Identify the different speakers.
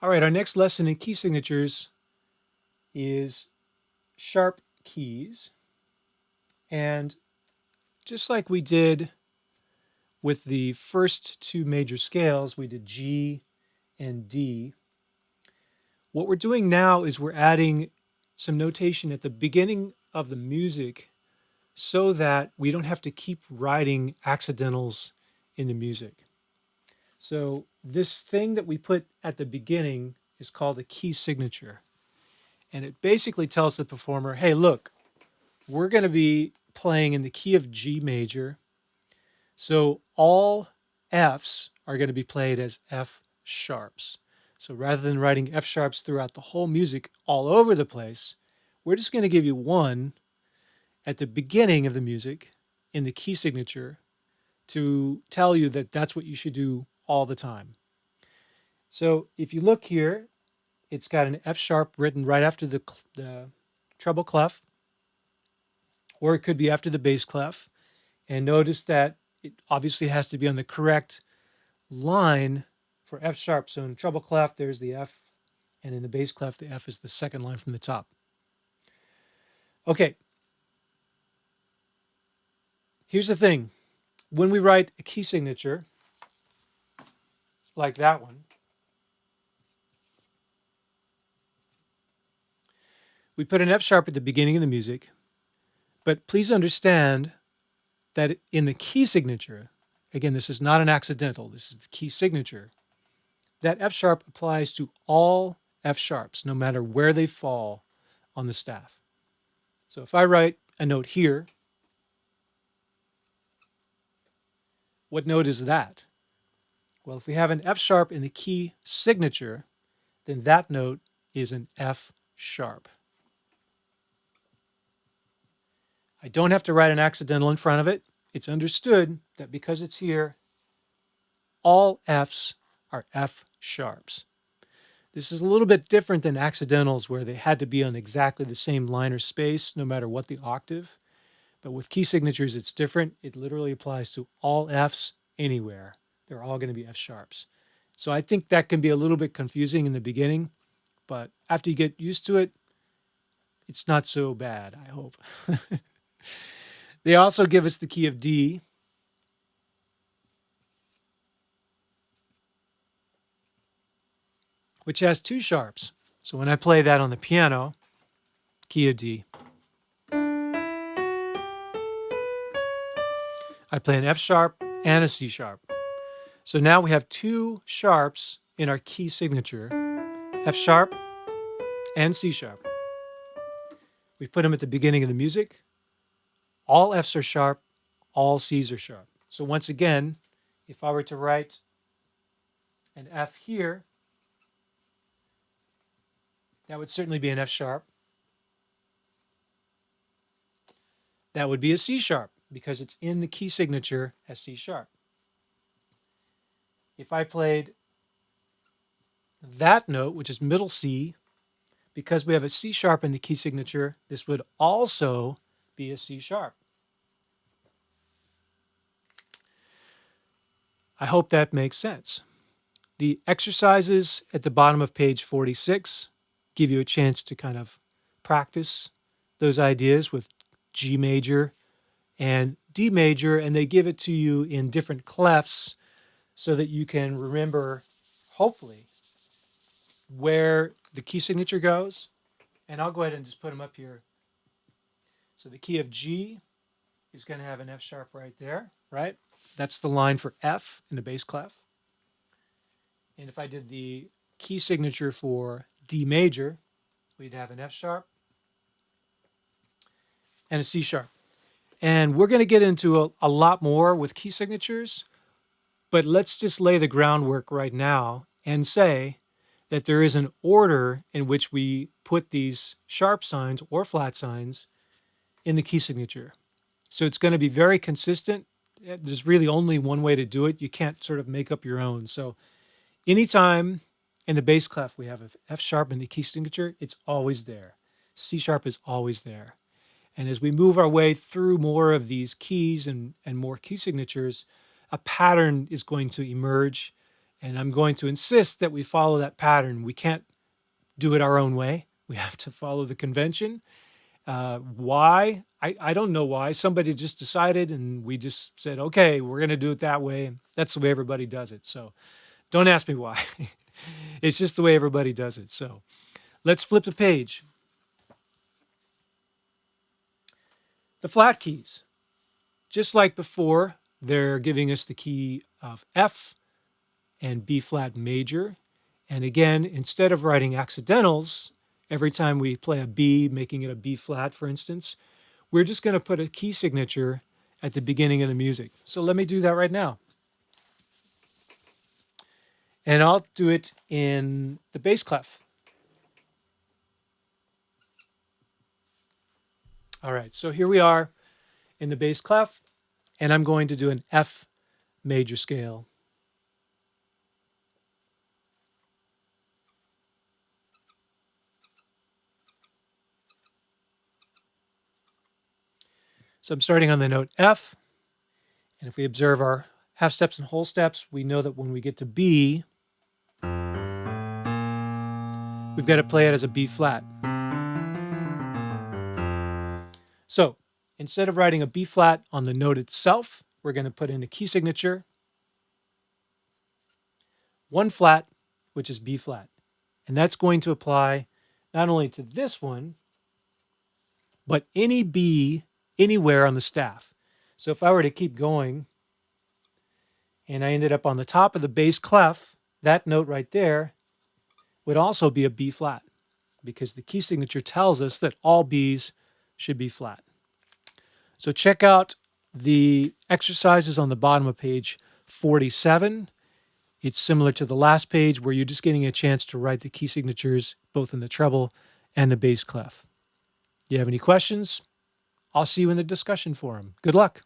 Speaker 1: All right, our next lesson in key signatures is sharp keys. And just like we did with the first two major scales, we did G and D. What we're doing now is we're adding some notation at the beginning of the music so that we don't have to keep writing accidentals in the music. So this thing that we put at the beginning is called a key signature. And it basically tells the performer, hey, look, we're going to be playing in the key of G major. So all Fs are going to be played as F sharps. So rather than writing F sharps throughout the whole music all over the place, we're just going to give you one at the beginning of the music in the key signature to tell you that that's what you should do all the time. So if you look here, it's got an F sharp written right after the treble clef, or it could be after the bass clef. And notice that it obviously has to be on the correct line for F sharp. So in treble clef, there's the F, and in the bass clef, the F is the second line from the top. Okay. Here's the thing. When we write a key signature, like that one, we put an F sharp at the beginning of the music, but please understand that in the key signature, again, this is not an accidental, this is the key signature, that F sharp applies to all F sharps, no matter where they fall on the staff. So if I write a note here, what note is that? Well, if we have an F sharp in the key signature, then that note is an F sharp. I don't have to write an accidental in front of it. It's understood that because it's here, all Fs are F sharps. This is a little bit different than accidentals where they had to be on exactly the same line or space no matter what the octave. But with key signatures, it's different. It literally applies to all Fs anywhere. They're all going to be F sharps. So I think that can be a little bit confusing in the beginning, but after you get used to it, it's not so bad, I hope. They also give us the key of D, which has two sharps. So when I play that on the piano, key of D, I play an F sharp and a C sharp. So now we have two sharps in our key signature, F sharp and C sharp. We put them at the beginning of the music. All Fs are sharp, all Cs are sharp. So once again, if I were to write an F here, that would certainly be an F sharp. That would be a C sharp because it's in the key signature as C sharp. If I played that note, which is middle C, because we have a C sharp in the key signature, this would also be a C sharp. I hope that makes sense. The exercises at the bottom of page 46 give you a chance to kind of practice those ideas with G major and D major, and they give it to you in different clefs so that you can remember, hopefully, where the key signature goes. And I'll go ahead and just put them up here. So the key of G is going to have an F sharp right there, right? That's the line for F in the bass clef. And if I did the key signature for D major, we'd have an F sharp and a C sharp. And we're going to get into a lot more with key signatures, but let's just lay the groundwork right now and say that there is an order in which we put these sharp signs or flat signs in the key signature. So it's going to be very consistent. There's really only one way to do it. You can't sort of make up your own. So anytime in the bass clef we have an F sharp in the key signature, it's always there. C sharp is always there. And as we move our way through more of these keys and more key signatures, a pattern is going to emerge, And I'm going to insist that we follow that pattern. We can't do it our own way. We have to follow the convention. Why? I don't know why. Somebody just decided and we just said, okay, we're going to do it that way. That's the way everybody does it. So don't ask me why. It's just the way everybody does it. So let's flip the page. The flat keys. Just like before, they're giving us the key of F and B flat major. And again, instead of writing accidentals, every time we play a B, making it a B flat, for instance, we're just going to put a key signature at the beginning of the music. So let me do that right now. And I'll do it in the bass clef. All right, so here we are in the bass clef, and I'm going to do an F major scale. So I'm starting on the note F, and if we observe our half steps and whole steps, we know that when we get to B, we've got to play it as a B flat. So instead of writing a B flat on the note itself, we're going to put in a key signature, one flat, which is B flat. And that's going to apply not only to this one, but any B anywhere on the staff. So if I were to keep going and I ended up on the top of the bass clef, that note right there would also be a B flat because the key signature tells us that all Bs should be flat. So check out the exercises on the bottom of page 47. It's similar to the last page where you're just getting a chance to write the key signatures both in the treble and the bass clef. You have any questions? I'll see you in the discussion forum. Good luck.